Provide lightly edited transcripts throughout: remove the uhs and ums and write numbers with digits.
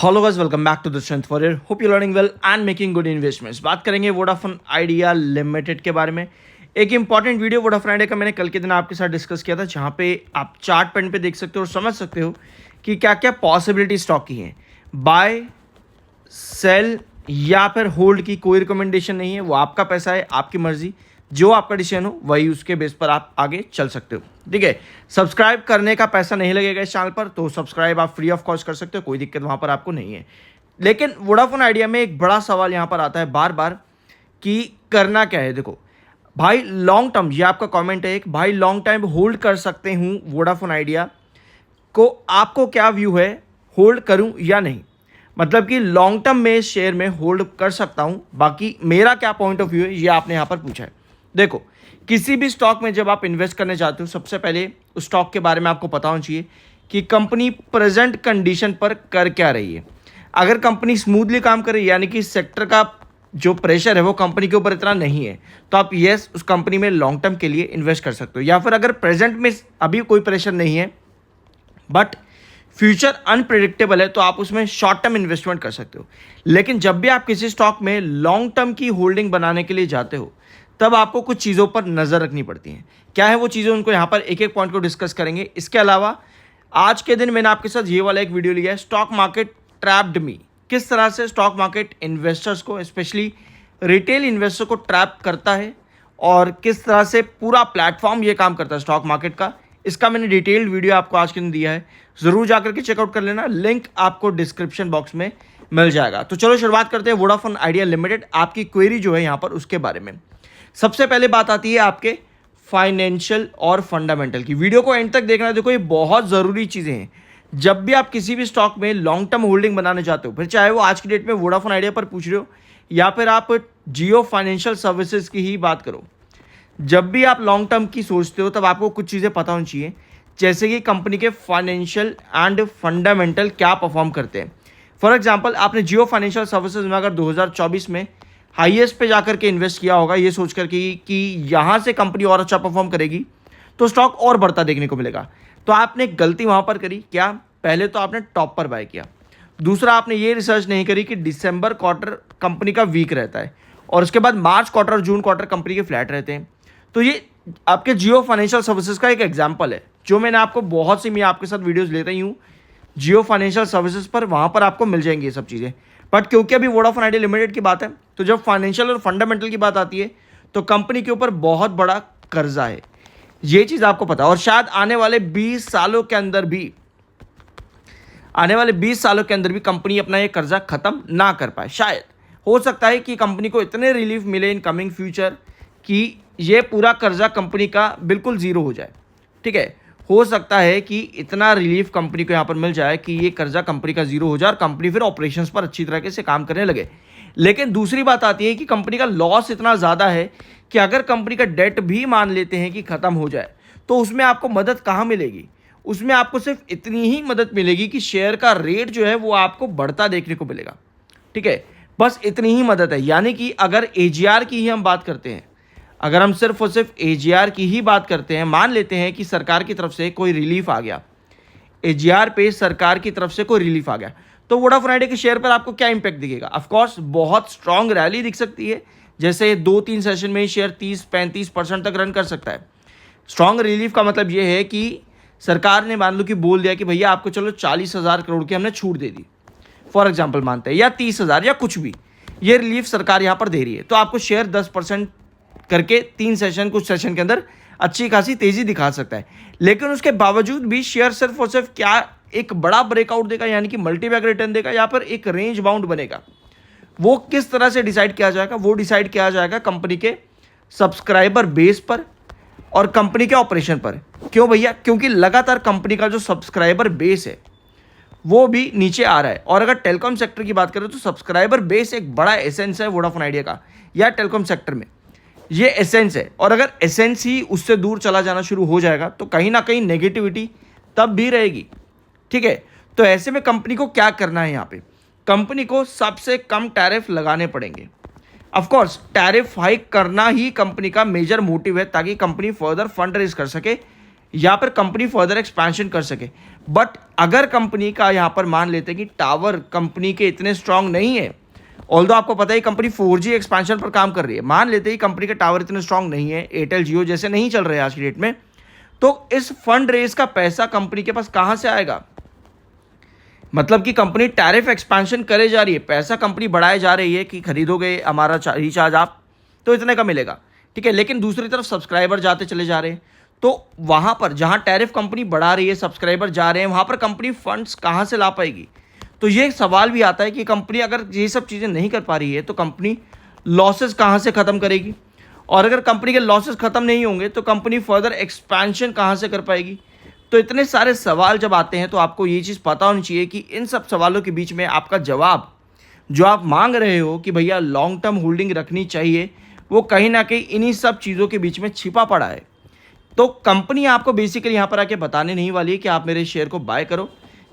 Hello guys, welcome back to the strength for hope you learning well and making good investments. बात करेंगे Vodafone idea limited के बारे में। एक important video Vodafone idea का मैंने कल के दिन आपके साथ डिस्कस किया था, जहां पे आप चार्ट पैन पे देख सकते हो और समझ सकते हो कि क्या क्या पॉसिबिलिटी स्टॉक की है। बाय, सेल या फिर होल्ड की कोई रिकमेंडेशन नहीं है, वो आपका पैसा है, आपकी मर्जी, जो आपका डिसीजन हो वही उसके बेस पर आप आगे चल सकते हो। ठीक है, सब्सक्राइब करने का पैसा नहीं लगेगा इस चैनल पर, तो सब्सक्राइब आप फ्री ऑफ कॉस्ट कर सकते हो, कोई दिक्कत वहां पर आपको नहीं है। लेकिन वोडाफोन आइडिया में एक बड़ा सवाल यहां पर आता है बार बार कि करना क्या है। देखो भाई, लॉन्ग टर्म, ये आपका कमेंट है एक, भाई लॉन्ग टाइम होल्ड कर सकते हूं वोडाफोन आइडिया को, आपको क्या व्यू है, होल्ड करूं या नहीं? मतलब कि लॉन्ग टर्म में शेयर में होल्ड कर सकता हूं, बाकी मेरा क्या पॉइंट ऑफ व्यू है ये आपने यहां पर पूछा है। देखो, किसी भी स्टॉक में जब आप इन्वेस्ट करने जाते हो, सबसे पहले उस स्टॉक के बारे में आपको पता होना चाहिए कि कंपनी प्रेजेंट कंडीशन पर कर क्या रही है। अगर कंपनी स्मूथली काम कर रही है, यानी कि सेक्टर का जो प्रेशर है वो कंपनी के ऊपर इतना नहीं है, तो आप यस उस कंपनी में लॉन्ग टर्म के लिए इन्वेस्ट कर सकते हो। या फिर अगर प्रेजेंट में अभी कोई प्रेशर नहीं है बट फ्यूचर अनप्रिडिक्टेबल है, तो आप उसमें शॉर्ट टर्म इन्वेस्टमेंट कर सकते हो। लेकिन जब भी आप किसी स्टॉक में लॉन्ग टर्म की होल्डिंग बनाने के लिए जाते हो, तब आपको कुछ चीज़ों पर नज़र रखनी पड़ती हैं। क्या है वो चीज़ें, उनको यहाँ पर एक एक पॉइंट को डिस्कस करेंगे। इसके अलावा आज के दिन मैंने आपके साथ ये वाला एक वीडियो लिया है, स्टॉक मार्केट ट्रैप्ड मी। किस तरह से स्टॉक मार्केट इन्वेस्टर्स को, स्पेशली रिटेल इन्वेस्टर को ट्रैप करता है और किस तरह से पूरा प्लेटफॉर्म ये काम करता है स्टॉक मार्केट का, इसका मैंने डिटेल्ड वीडियो आपको आज के दिन दिया है। ज़रूर जाकर के चेकआउट कर लेना, लिंक आपको डिस्क्रिप्शन बॉक्स में मिल जाएगा। तो चलो शुरुआत करते हैं वोडाफोन आइडिया लिमिटेड, आपकी क्वेरी जो है यहाँ पर उसके बारे में। सबसे पहले बात आती है आपके फाइनेंशियल और फंडामेंटल की। वीडियो को एंड तक देखना, देखो ये बहुत ज़रूरी चीज़ें हैं। जब भी आप किसी भी स्टॉक में लॉन्ग टर्म होल्डिंग बनाने चाहते हो, फिर चाहे वो आज की डेट में वोडाफोन आइडिया पर पूछ रहे हो या फिर आप जियो फाइनेंशियल सर्विसेज की ही बात करो, जब भी आप लॉन्ग टर्म की सोचते हो तब आपको कुछ चीज़ें पता होनी चाहिए, जैसे कि कंपनी के फाइनेंशियल एंड फंडामेंटल क्या परफॉर्म करते हैं। फॉर एग्जांपल, आपने जियो फाइनेंशियल सर्विसेज में अगर 2024 में हाईएस्ट पे जाकर के इन्वेस्ट किया होगा, ये सोच करके कि यहाँ से कंपनी और अच्छा परफॉर्म करेगी तो स्टॉक और बढ़ता देखने को मिलेगा, तो आपने एक गलती वहाँ पर करी। क्या? पहले तो आपने टॉप पर बाय किया। दूसरा, आपने ये रिसर्च नहीं करी कि दिसंबर क्वार्टर कंपनी का वीक रहता है और उसके बाद मार्च क्वार्टर और जून क्वार्टर कंपनी के फ्लैट रहते हैं। तो ये आपके जियो फाइनेंशियल सर्विसेज का एक एग्जांपल है, जो मैंने आपको बहुत सी, मैं आपके साथ वीडियोस ले रही हूँ जियो फाइनेंशियल सर्विसेज पर, वहाँ पर आपको मिल जाएंगी ये सब चीज़ें। बट क्योंकि अभी वोडाफोन आइडिया लिमिटेड की बात है, तो जब फाइनेंशियल और फंडामेंटल की बात आती है तो कंपनी के ऊपर बहुत बड़ा कर्जा है, ये चीज़ आपको पता है। और शायद आने वाले 20 सालों के अंदर भी, कंपनी अपना ये कर्जा खत्म ना कर पाए। शायद हो सकता है कि कंपनी को इतने रिलीफ मिले इन कमिंग फ्यूचर कि ये पूरा कर्जा कंपनी का बिल्कुल ज़ीरो हो जाए। ठीक है, हो सकता है कि इतना रिलीफ कंपनी को यहाँ पर मिल जाए कि ये कर्जा कंपनी का ज़ीरो हो जाए और कंपनी फिर ऑपरेशंस पर अच्छी तरीके से काम करने लगे। लेकिन दूसरी बात आती है कि कंपनी का लॉस इतना ज़्यादा है कि अगर कंपनी का डेट भी मान लेते हैं कि ख़त्म हो जाए, तो उसमें आपको मदद कहाँ मिलेगी? उसमें आपको सिर्फ इतनी ही मदद मिलेगी कि शेयर का रेट जो है वो आपको बढ़ता देखने को मिलेगा। ठीक है, बस इतनी ही मदद है। यानी कि अगर एजीआर की ही हम बात करते हैं, अगर हम सिर्फ और सिर्फ एजीआर की ही बात करते हैं, मान लेते हैं कि सरकार की तरफ से कोई रिलीफ आ गया, एजीआर पे सरकार की तरफ से कोई रिलीफ आ गया, तो वोडाफोन आइडिया के शेयर पर आपको क्या इंपैक्ट दिखेगा? ऑफकोर्स बहुत स्ट्रांग रैली दिख सकती है, जैसे 2-3 सेशन में ही शेयर 30-35% तक रन कर सकता है। स्ट्रांग रिलीफ का मतलब ये है कि सरकार ने मान लो कि बोल दिया कि भैया आपको चलो 40,000 करोड़ की हमने छूट दे दी, फॉर एग्जाम्पल मानते हैं, या 30,000 या कुछ भी, ये रिलीफ सरकार यहाँ पर दे रही है, तो आपको शेयर 10% करके 3 सेशन, कुछ सेशन के अंदर अच्छी खासी तेजी दिखा सकता है। लेकिन उसके बावजूद भी शेयर सिर्फ और सिर्फ क्या एक बड़ा ब्रेकआउट देगा, यानी कि मल्टीबैग रिटर्न देगा, या फिर एक रेंज बाउंड बनेगा, वो किस तरह से डिसाइड किया जाएगा? वो डिसाइड किया जाएगा कंपनी के सब्सक्राइबर बेस पर और कंपनी के ऑपरेशन पर। क्यों भैया? क्योंकि लगातार कंपनी का जो सब्सक्राइबर बेस है वो भी नीचे आ रहा है। और अगर टेलीकॉम सेक्टर की बात करें तो सब्सक्राइबर बेस एक बड़ा एसेंस है वोडाफोन आइडिया का, या टेलीकॉम सेक्टर में ये एसेंस है। और अगर एसेंस ही उससे दूर चला जाना शुरू हो जाएगा तो कहीं ना कहीं नेगेटिविटी तब भी रहेगी। ठीक है, तो ऐसे में कंपनी को क्या करना है? यहाँ पे कंपनी को सबसे कम टैरिफ लगाने पड़ेंगे। ऑफकोर्स टैरिफ हाइक करना ही कंपनी का मेजर मोटिव है, ताकि कंपनी फर्दर फंड रेज कर सके या फिर कंपनी फर्दर एक्सपेंशन कर सके। बट अगर कंपनी का यहाँ पर मान लेते हैं कि टावर कंपनी के इतने स्ट्रांग नहीं है, ऑल्दो आपको पता है कंपनी 4G एक्सपेंशन पर काम कर रही है, मान लेते हैं कंपनी के टावर इतने स्ट्रांग नहीं है, एयरटेल जियो जैसे नहीं चल रहे हैं आज की डेट में, तो इस फंड रेज का पैसा कंपनी के पास कहाँ से आएगा? मतलब कि कंपनी टैरिफ एक्सपेंशन करे जा रही है, पैसा कंपनी बढ़ाए जा रही है कि खरीदोगे हमारा रिचार्ज आप तो इतने का मिलेगा, ठीक है। लेकिन दूसरी तरफ सब्सक्राइबर जाते चले जा रहे हैं, तो वहाँ पर जहाँ टैरिफ कंपनी बढ़ा रही है, सब्सक्राइबर जा रहे हैं, वहाँ पर कंपनी फंड्स कहाँ से ला पाएगी? तो ये सवाल भी आता है कि कंपनी अगर ये सब चीज़ें नहीं कर पा रही है तो कंपनी लॉसेस कहाँ से ख़त्म करेगी? और अगर कंपनी के लॉसेस ख़त्म नहीं होंगे तो कंपनी फर्दर एक्सपेंशन कहाँ से कर पाएगी? तो इतने सारे सवाल जब आते हैं तो आपको ये चीज़ पता होनी चाहिए कि इन सब सवालों के बीच में आपका जवाब जो आप मांग रहे हो कि भैया लॉन्ग टर्म होल्डिंग रखनी चाहिए, वो कहीं ना कहीं इन्हीं सब चीज़ों के बीच में छिपा पड़ा है। तो कंपनी आपको बेसिकली यहाँ पर आके बताने नहीं वाली है कि आप मेरे शेयर को बाय करो।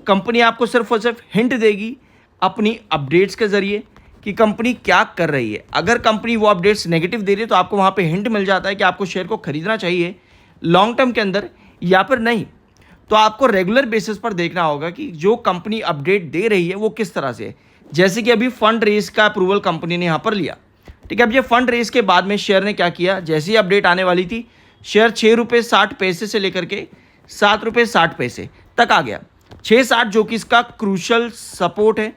कंपनी आपको सिर्फ और सिर्फ हिंट देगी अपनी अपडेट्स के ज़रिए कि कंपनी क्या कर रही है। अगर कंपनी वो अपडेट्स नेगेटिव दे रही है तो आपको वहाँ पे हिंट मिल जाता है कि आपको शेयर को खरीदना चाहिए लॉन्ग टर्म के अंदर या फिर नहीं। तो आपको रेगुलर बेसिस पर देखना होगा कि जो कंपनी अपडेट दे रही है वो किस तरह से है। जैसे कि अभी फंड रेस का अप्रूवल कंपनी ने यहाँ पर लिया, ठीक है। अब ये फंड रेस के बाद में शेयर ने क्या किया, जैसे ही अपडेट आने वाली थी शेयर 6 रुपये 60 पैसे से लेकर के 7 रुपये 60 पैसे तक आ गया। 6.60 जो कि इसका क्रूशल सपोर्ट है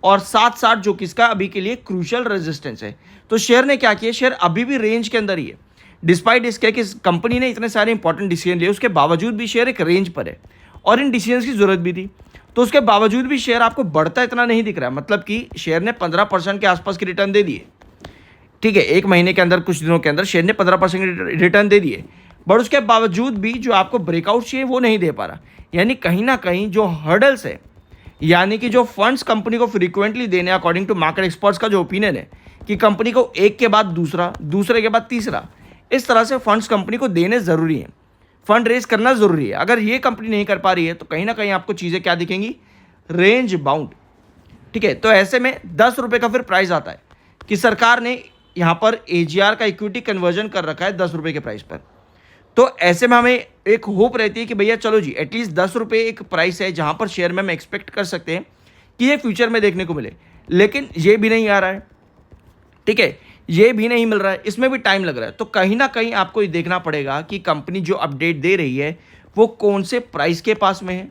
और 7.60 जो कि इसका अभी के लिए क्रूशल रेजिस्टेंस है। तो शेयर ने क्या किया, शेयर अभी भी रेंज के अंदर ही है, डिस्पाइट इसके कि कंपनी ने इतने सारे इंपॉर्टेंट डिसीजन लिए, उसके बावजूद भी शेयर एक रेंज पर है और इन डिसीजन की जरूरत भी थी। तो उसके बावजूद भी शेयर आपको बढ़ता इतना नहीं दिख रहा है, मतलब कि शेयर ने 15% के आसपास की रिटर्न दे दिए, ठीक है। एक महीने के अंदर, कुछ दिनों के अंदर शेयर ने 15% की रिटर्न दे दिए, बट उसके बावजूद भी जो आपको ब्रेकआउट चाहिए वो नहीं दे पा रहा। यानी कहीं ना कहीं जो हर्डल्स है, यानी कि जो फंड्स कंपनी को फ्रीक्वेंटली देने, अकॉर्डिंग टू मार्केट एक्सपर्ट्स का जो ओपिनियन है कि कंपनी को एक के बाद दूसरा, दूसरे के बाद तीसरा, इस तरह से फंड्स कंपनी को देने ज़रूरी है, फंड रेज करना ज़रूरी है। अगर ये कंपनी नहीं कर पा रही है तो कहीं ना कहीं आपको चीज़ें क्या दिखेंगी, रेंज बाउंड, ठीक है। तो ऐसे में 10 रुपये का फिर प्राइस आता है कि सरकार ने यहाँ पर AGR का इक्विटी कन्वर्जन कर रखा है 10 रुपये के प्राइस पर। तो ऐसे में हमें एक होप रहती है कि भैया चलो जी, एटलीस्ट 10 रुपये एक प्राइस है जहाँ पर शेयर में हम एक्सपेक्ट कर सकते हैं कि ये फ्यूचर में देखने को मिले। लेकिन ये भी नहीं आ रहा है, ठीक है, ये भी नहीं मिल रहा है, इसमें भी टाइम लग रहा है। तो कहीं ना कहीं आपको ये देखना पड़ेगा कि कंपनी जो अपडेट दे रही है वो कौन से प्राइस के पास में है।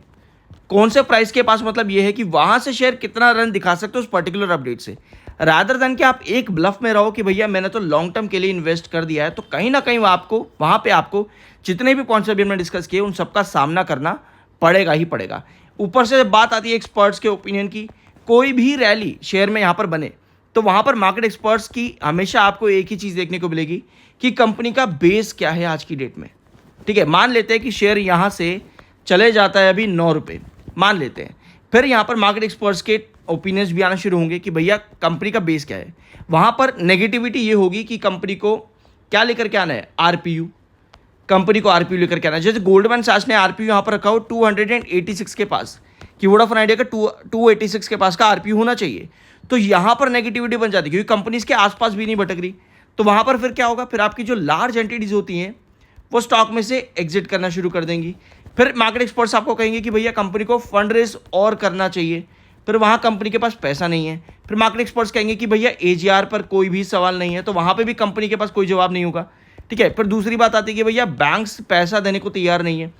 कौन से प्राइस के पास मतलब ये है कि वहाँ से शेयर कितना रन दिखा सकते हो उस पर्टिकुलर अपडेट से, रादर देन कि आप एक ब्लफ में रहो कि भैया मैंने तो लॉन्ग टर्म के लिए इन्वेस्ट कर दिया है। तो कहीं ना कहीं वहाँ पे आपको जितने भी पॉइंट्स अभी हमने डिस्कस किए उन सबका सामना करना पड़ेगा ही पड़ेगा। ऊपर से जब बात आती है एक्सपर्ट्स के ओपिनियन की, कोई भी रैली शेयर में यहाँ पर बने तो वहाँ पर मार्केट एक्सपर्ट्स की हमेशा आपको एक ही चीज़ देखने को मिलेगी कि कंपनी का बेस क्या है आज की डेट में, ठीक है। मान लेते हैं कि शेयर यहाँ से चले जाता है अभी 9 रुपये, मान लेते हैं, फिर यहाँ पर मार्केट एक्सपर्ट्स के ओपिनियंस भी आना शुरू होंगे कि भैया कंपनी का बेस क्या है। वहाँ पर नेगेटिविटी ये होगी कि कंपनी को क्या लेकर के आना है, RPU, कंपनी को RPU लेकर के आना है। जैसे गोल्डमैन सैक्स ने RPU यहाँ पर रखा हो 286 के पास, कि वोडाफोन आइडिया का 286 के पास का RPU होना चाहिए। तो यहाँ पर नेगेटिविटी बन जाती है क्योंकि कंपनी इसके आसपास भी नहीं भटक रही। तो वहाँ पर फिर क्या होगा, फिर आपकी जो लार्ज एंटिटीज होती हैं वो स्टॉक में से एग्जिट करना शुरू कर देंगी। फिर मार्केट एक्सपर्ट्स आपको कहेंगे कि भैया कंपनी को फंड रेज और करना चाहिए, फिर वहाँ कंपनी के पास पैसा नहीं है। फिर मार्केट एक्सपर्ट्स कहेंगे कि भैया AGR पर कोई भी सवाल नहीं है, तो वहाँ पे भी कंपनी के पास कोई जवाब नहीं होगा, ठीक है। फिर दूसरी बात आती है कि भैया बैंक्स पैसा देने को तैयार नहीं है।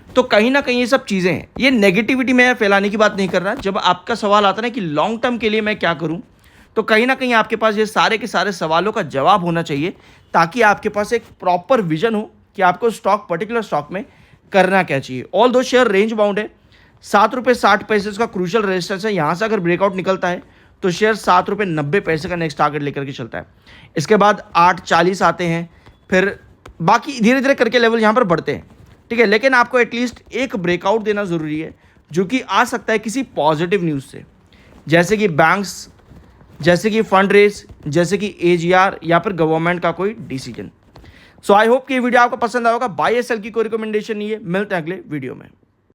तो कहीं ना कहीं ये सब चीज़ें हैं, ये नेगेटिविटी में फैलाने की बात नहीं कर रहा। जब आपका सवाल आता है ना कि लॉन्ग टर्म के लिए मैं क्या करूँ, तो कहीं ना कहीं आपके पास ये सारे के सारे सवालों का जवाब होना चाहिए ताकि आपके पास एक प्रॉपर विजन हो कि आपको स्टॉक, पर्टिकुलर स्टॉक में करना क्या चाहिए। ऑल दो शेयर रेंज बाउंड है, 7 रुपये 60 पैसे उसका क्रूशल रेजिस्टेंस है। यहाँ से अगर ब्रेकआउट निकलता है तो शेयर 7 रुपये 90 पैसे का नेक्स्ट टारगेट लेकर के चलता है। इसके बाद 8.40 आते हैं, फिर बाकी धीरे धीरे करके लेवल यहाँ पर बढ़ते हैं, ठीक है। लेकिन आपको एटलीस्ट एक ब्रेकआउट देना ज़रूरी है जो कि आ सकता है किसी पॉजिटिव न्यूज़ से, जैसे कि बैंक्स, जैसे कि फंड रेज, जैसे कि AGR या फिर गवर्नमेंट का कोई डिसीजन। सो आई होप कि ये वीडियो आपको पसंद आएगा। बाय या सेल की कोई रिकमेंडेशन नहीं है। मिलते हैं अगले वीडियो में।